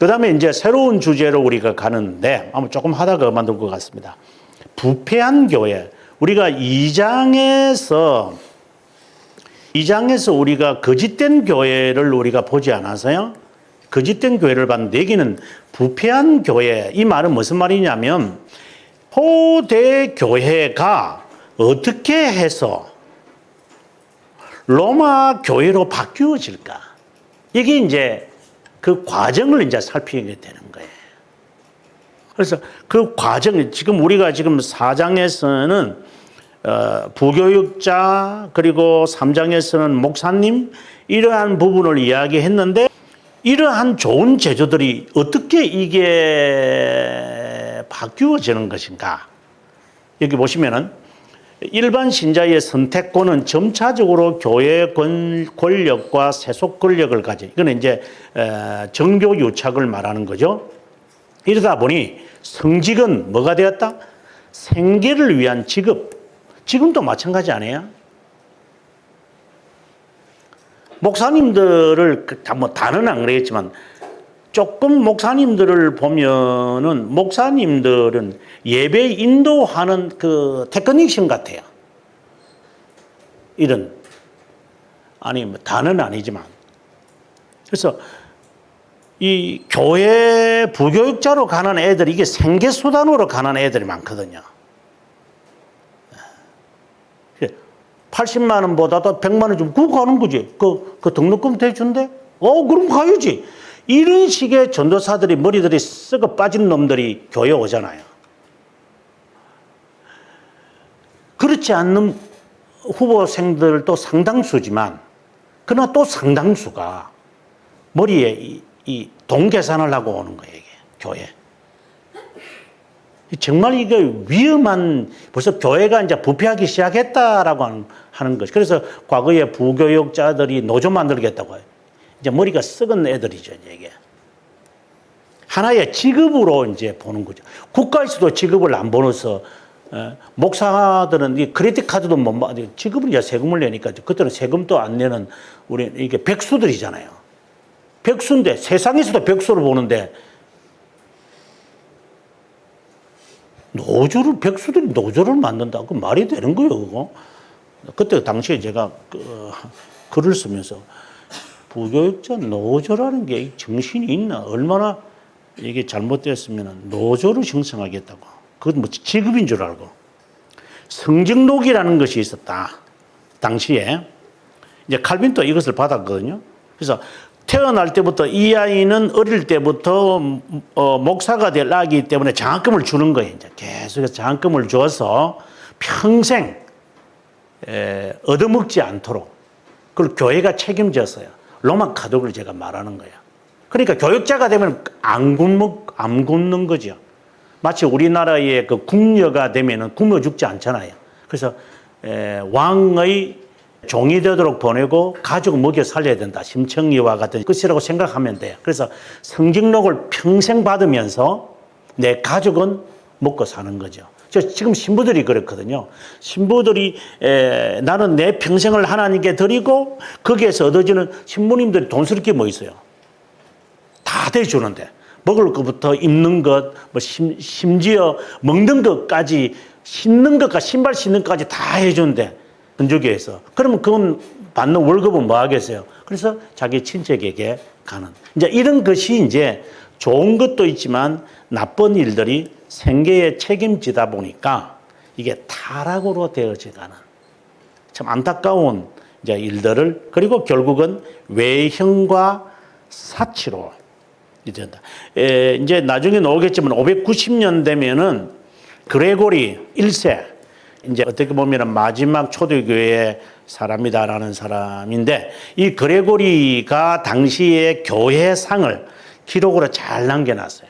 그 다음에 이제 새로운 주제로 우리가 가는데, 아마 조금 하다가 그만둘 것 같습니다. 부패한 교회. 우리가 2장에서 우리가 거짓된 교회를 우리가 보지 않아서요. 거짓된 교회를 봤는데, 여기는 부패한 교회. 이 말은 무슨 말이냐면, 초대 교회가 어떻게 해서 로마 교회로 바뀌어질까? 이게 이제 그 과정을 이제 살피게 되는 거예요. 그래서 그 과정이 우리가 지금 4장에서는 부교육자, 그리고 3장에서는 목사님, 이러한 부분을 이야기했는데, 이러한 좋은 제도들이 어떻게 이게 바뀌어지는 것인가? 여기 보시면은 일반 신자의 선택권은 점차적으로 교회 권력과 세속 권력을 가진, 이거는 이제 정교 유착을 말하는 거죠. 이러다 보니 성직은 뭐가 되었다? 생계를 위한 직업. 지금도 마찬가지 아니에요? 목사님들을 뭐 다는 안 그러겠지만 조금 목사님들을 보면은 목사님들은 예배 인도하는 그 테크니션 같아요. 이런, 아니 뭐 다는 아니지만. 그래서 이 교회 부교육자로 가는 애들이 이게 생계수단으로 가는 애들이 많거든요. 80만 원보다도 100만 원 좀 그거 가는 거지. 그 등록금 대준대? 그럼 가야지. 이런 식의 전도사들이 머리들이 썩어 빠진 놈들이 교회 오잖아요. 그렇지 않는 후보생들도 상당수지만, 그러나 또 상당수가 머리에 이 돈 계산을 하고 오는 거예요, 이게, 교회. 정말 이게 위험한, 벌써 교회가 이제 부패하기 시작했다라고 하는 것이. 그래서 과거에 부교육자들이 노조 만들겠다고 해요. 이제 머리가 썩은 애들이죠, 이게. 하나의 직업으로 이제 보는 거죠. 국가에서도 직업을 안 보너서, 목사들은 이 크레딧 카드도 못 직업은 이제 세금을 내니까, 그때는 세금도 안 내는 우리 이게 백수들이잖아요. 백수인데, 세상에서도 백수를 보는데, 백수들이 노조를 만든다. 그 말이 되는 거예요, 그거? 그때 당시에 제가 글을 쓰면서, 부교육자 노조라는 게 정신이 있나? 얼마나 이게 잘못됐으면 노조를 형성하겠다고. 그건 뭐 직업인 줄 알고. 성직록이라는 것이 있었다. 당시에. 이제 칼빈도 이것을 받았거든요. 그래서 태어날 때부터 이 아이는 어릴 때부터 목사가 될 아기이기 때문에 장학금을 주는 거예요. 이제 계속해서 장학금을 줘서 평생 얻어먹지 않도록 그걸 교회가 책임졌어요. 로마 가독을 제가 말하는 거예요. 그러니까 교육자가 되면 안 굶는 거죠. 마치 우리나라의 그 궁녀가 되면은 굶어 죽지 않잖아요. 그래서 왕의 종이 되도록 보내고 가족 먹여 살려야 된다. 심청이와 같은 것이라고 생각하면 돼요. 그래서 성직록을 평생 받으면서 내 가족은 먹고 사는 거죠. 지금 신부들이 그렇거든요. 신부들이 나는 내 평생을 하나님께 드리고 거기에서 얻어지는 신부님들이 돈쓸 게 뭐 있어요? 다 대주는데 먹을 것부터 입는 것, 뭐 심지어 먹는 것까지, 신는 것과 신발 신는 것까지 다 해주는데 건조기에서. 그러면 그건 받는 월급은 뭐 하겠어요? 그래서 자기 친척에게 가는. 이제 이런 것이 이제 좋은 것도 있지만 나쁜 일들이 생계에 책임지다 보니까 이게 타락으로 되어져가는 참 안타까운 이제 일들을, 그리고 결국은 외형과 사치로 된다. 이제 나중에 나오겠지만 590년 되면은 그레고리 1세, 이제 어떻게 보면 마지막 초대교회의 사람이다라는 사람인데, 이 그레고리가 당시의 교회상을 기록으로 잘 남겨놨어요.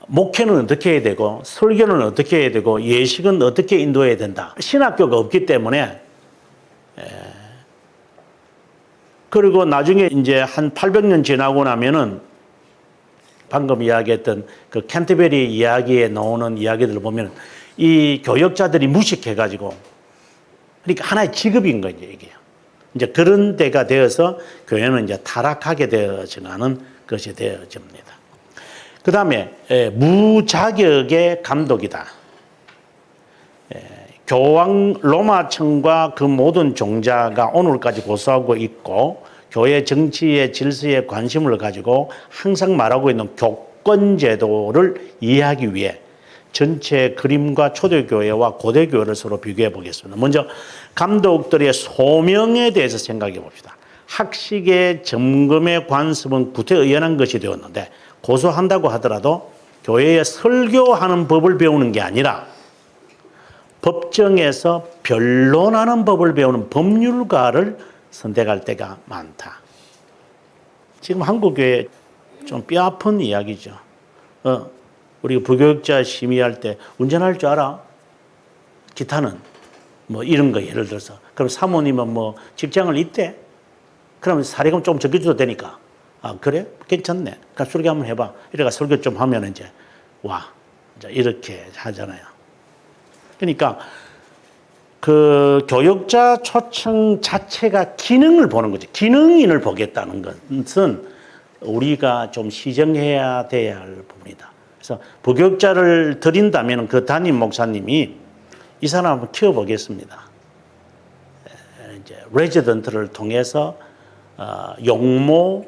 목회는 어떻게 해야 되고, 설교는 어떻게 해야 되고, 예식은 어떻게 인도해야 된다. 신학교가 없기 때문에. 그리고 나중에 이제 한 800년 지나고 나면은 방금 이야기했던 그 캔터베리 이야기에 나오는 이야기들을 보면 이 교역자들이 무식해가지고, 그러니까 하나의 직업인 거죠, 이게. 이제 그런 때가 되어서 교회는 이제 타락하게 되어지는 것이 되어집니다. 그 다음에 무자격의 감독이다. 교황 로마청과 그 모든 종자가 오늘까지 고수하고 있고 교회 정치의 질서에 관심을 가지고 항상 말하고 있는 교권제도를 이해하기 위해 전체 그림과 초대교회와 고대교회를 서로 비교해 보겠습니다. 먼저 감독들의 소명에 대해서 생각해 봅시다. 학식의 점검의 관습은 구태의연한 것이 되었는데 고수한다고 하더라도 교회에 설교하는 법을 배우는 게 아니라 법정에서 변론하는 법을 배우는 법률가를 선택할 때가 많다. 지금 한국교회 좀 뼈아픈 이야기죠. 우리가 부교육자 심의할 때 운전할 줄 알아? 기타는 뭐 이런 거 예를 들어서 그럼 사모님은 뭐 직장을 있대? 그러면 사례금 좀 적혀줘도 되니까 아 그래? 괜찮네. 그럼 설교 한번 해봐. 이래가 설교 좀 하면 이제 와 이제 이렇게 하잖아요. 그러니까 그 교육자 초청 자체가 기능을 보는 거죠. 기능인을 보겠다는 것은 우리가 좀 시정해야 돼야 할 부분이다. 그래서 부교육자를 드린다면 그 담임 목사님이 이 사람 한번 키워보겠습니다. 이제 레지던트를 통해서 용모,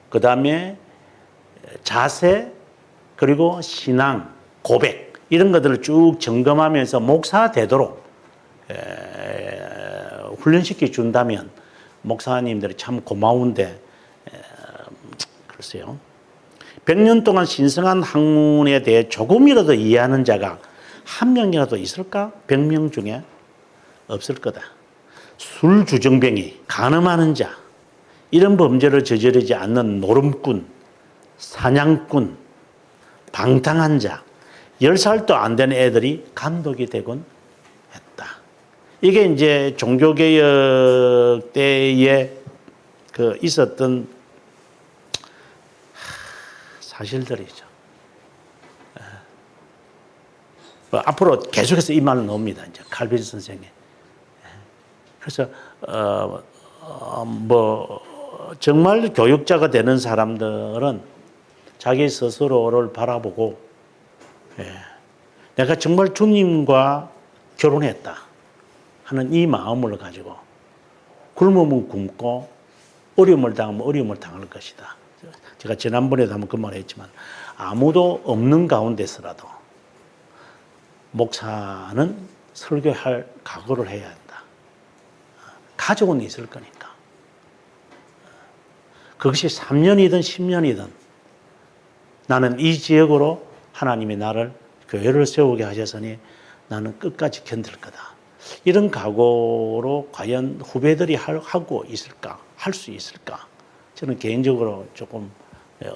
그 다음에 자세, 그리고 신앙, 고백 이런 것들을 쭉 점검하면서 목사 되도록 훈련시켜 준다면 목사님들이 참 고마운데 글쎄요. 100년 동안 신성한 학문에 대해 조금이라도 이해하는 자가 한 명이라도 있을까? 100명 중에 없을 거다. 술 주정뱅이, 간음하는 자, 이런 범죄를 저지르지 않는 노름꾼, 사냥꾼, 방탕한 자, 10살도 안 된 애들이 감독이 되곤 했다. 이게 이제 종교개혁 때에 그 있었던 사실들이죠. 앞으로 계속해서 이 말을 넣습니다. 이제 칼빈 선생이. 그래서 정말 교육자가 되는 사람들은 자기 스스로를 바라보고 내가 정말 주님과 결혼했다 하는 이 마음을 가지고 굶으면 굶고 어려움을 당하면 어려움을 당할 것이다. 제가 지난번에도 한번 그 말을 했지만 아무도 없는 가운데서라도 목사는 설교할 각오를 해야 한다. 가족은 있을 거니까. 그것이 3년이든 10년이든 나는 이 지역으로 하나님이 나를 교회를 세우게 하셨으니 나는 끝까지 견딜 거다. 이런 각오로 과연 후배들이 하고 있을까? 할 수 있을까? 저는 개인적으로 조금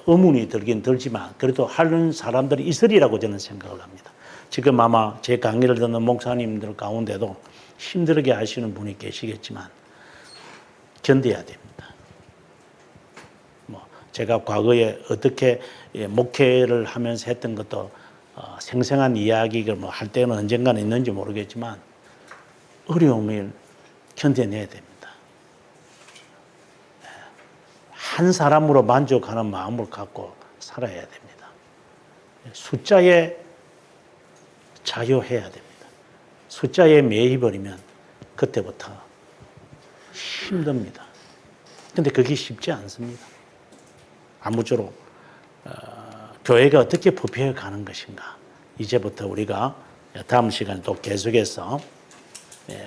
의문이 들긴 들지만 그래도 하는 사람들이 있으리라고 저는 생각을 합니다. 지금 아마 제 강의를 듣는 목사님들 가운데도 힘들게 하시는 분이 계시겠지만 견뎌야 됩니다. 제가 과거에 어떻게 목회를 하면서 했던 것도 생생한 이야기를 할 때는 언젠가는 있는지 모르겠지만 어려움을 견뎌내야 됩니다. 한 사람으로 만족하는 마음을 갖고 살아야 됩니다. 숫자에 자유해야 됩니다. 숫자에 매입버리면 그때부터 힘듭니다. 근데 그게 쉽지 않습니다. 아무쪼록 교회가 어떻게 부패해 가는 것인가 이제부터 우리가 다음 시간에 또 계속해서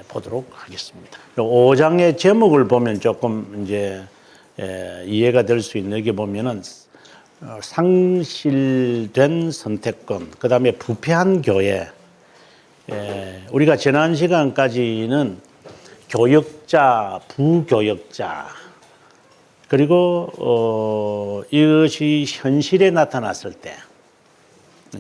보도록 하겠습니다. 5장의 제목을 보면 조금 이제 이해가 될 수 있는 게 보면은 상실된 선택권, 그 다음에 부패한 교회. 우리가 지난 시간까지는 교역자, 부교역자, 그리고 이것이 현실에 나타났을 때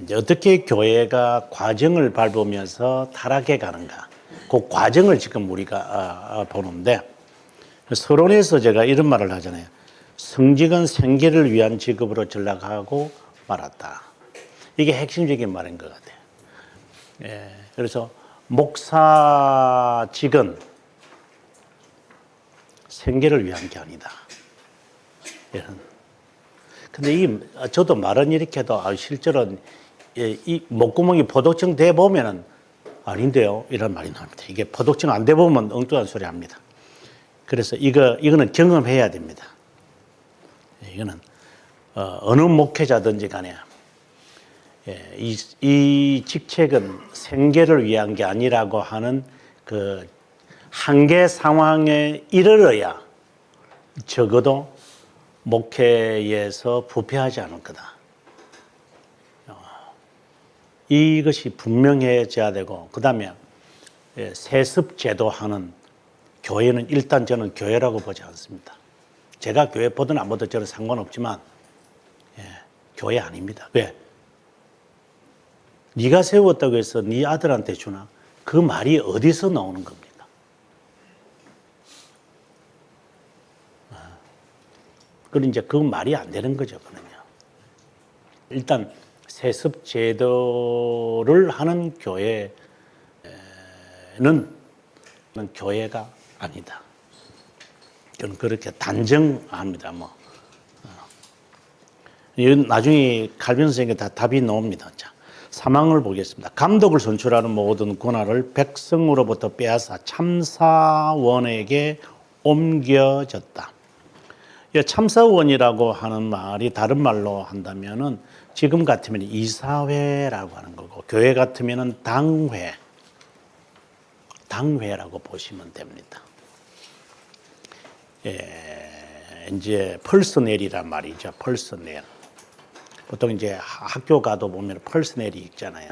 이제 어떻게 교회가 과정을 밟으면서 타락해 가는가, 그 과정을 지금 우리가 보는데, 서론에서 제가 이런 말을 하잖아요. 성직은 생계를 위한 직업으로 전락하고 말았다. 이게 핵심적인 말인 것 같아요. 그래서 목사직은 생계를 위한 게 아니다. 이런. 근데 저도 말은 이렇게 해도 실제로는 이 목구멍이 포도청 돼 보면은 아닌데요. 이런 말이 나옵니다. 이게 포도청 안 돼 보면 엉뚱한 소리 합니다. 그래서 이거는 경험해야 됩니다. 이거는 어느 목회자든지 간에 이 직책은 생계를 위한 게 아니라고 하는 그 한계 상황에 이르러야 적어도 목회에서 부패하지 않을 거다. 이것이 분명해져야 되고, 그 다음에 세습제도하는 교회는 일단 저는 교회라고 보지 않습니다. 제가 교회 보든 안 보든 저는 상관없지만 교회 아닙니다. 왜? 네가 세웠다고 해서 네 아들한테 주나? 그 말이 어디서 나오는 겁니까? 그럼 이제 그 말이 안 되는 거죠, 그러면. 일단 세습 제도를 하는 교회는 교회가 아니다. 저는 그렇게 단정합니다. 나중에 칼빈 선생님께 다 답이 나옵니다. 자, 사망을 보겠습니다. 감독을 선출하는 모든 권한을 백성으로부터 빼앗아 참사원에게 옮겨졌다. 참사원이라고 하는 말이 다른 말로 한다면은 지금 같으면 이사회라고 하는 거고, 교회 같으면은 당회라고 보시면 됩니다. 이제 펄스넬이란 말이죠. 펄스넬. 보통 이제 학교 가도 보면 펄스넬이 있잖아요.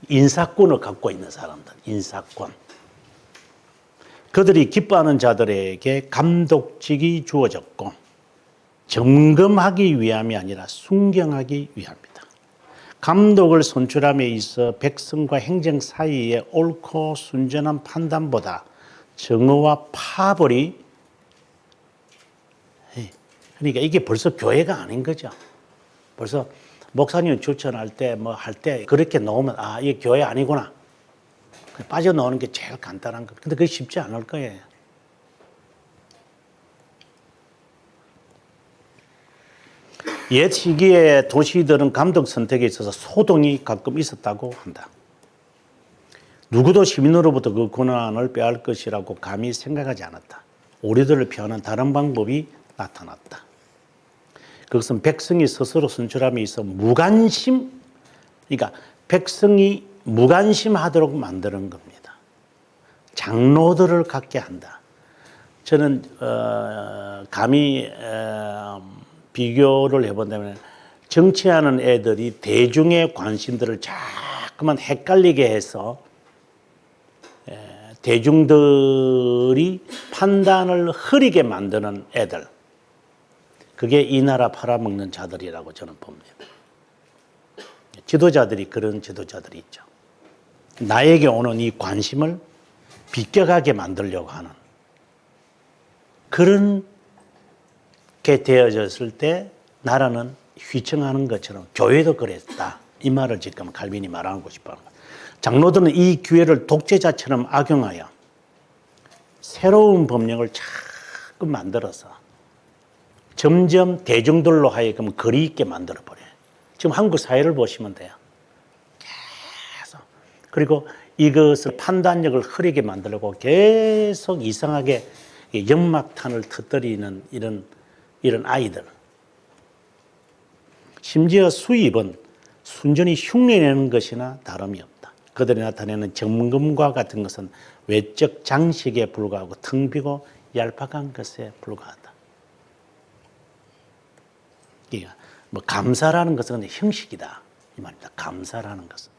인사권을 갖고 있는 사람들, 인사권. 그들이 기뻐하는 자들에게 감독직이 주어졌고, 점검하기 위함이 아니라 순경하기 위함이다. 감독을 선출함에 있어 백성과 행정 사이의 옳고 순전한 판단보다 정의와 파벌이, 그러니까 이게 벌써 교회가 아닌 거죠. 벌써 목사님 추천할 때 할 때 그렇게 나오면 이게 교회 아니구나. 빠져나오는 게 제일 간단한 거. 근데 그게 쉽지 않을 거예요. 옛 시기에 도시들은 감독 선택에 있어서 소동이 가끔 있었다고 한다. 누구도 시민으로부터 그 권한을 빼앗을 것이라고 감히 생각하지 않았다. 우리들을 피하는 다른 방법이 나타났다. 그것은 백성이 스스로 선출함에 있어 무관심, 그러니까 백성이 무관심하도록 만드는 겁니다. 장로들을 갖게 한다. 저는 감히 비교를 해본다면 정치하는 애들이 대중의 관심들을 자꾸만 헷갈리게 해서 대중들이 판단을 흐리게 만드는 애들, 그게 이 나라 팔아먹는 자들이라고 저는 봅니다. 지도자들이 그런 지도자들이 있죠. 나에게 오는 이 관심을 비껴가게 만들려고 하는 그런 게 되어졌을 때 나라는 휘청하는 것처럼 교회도 그랬다. 이 말을 지금 칼빈이 말하고 싶어요. 장로들은 이 기회를 독재자처럼 악용하여 새로운 법령을 자꾸 만들어서 점점 대중들로 하여금 거리 있게 만들어버려요. 지금 한국 사회를 보시면 돼요. 계속. 그리고 이것을 판단력을 흐리게 만들고 계속 이상하게 연막탄을 터뜨리는 이런 아이들. 심지어 수입은 순전히 흉내내는 것이나 다름이 없다. 그들이 나타내는 점검과 같은 것은 외적 장식에 불과하고 텅 비고 얄팍한 것에 불과하다. 감사라는 것은 형식이다 이 말입니다. 감사라는 것은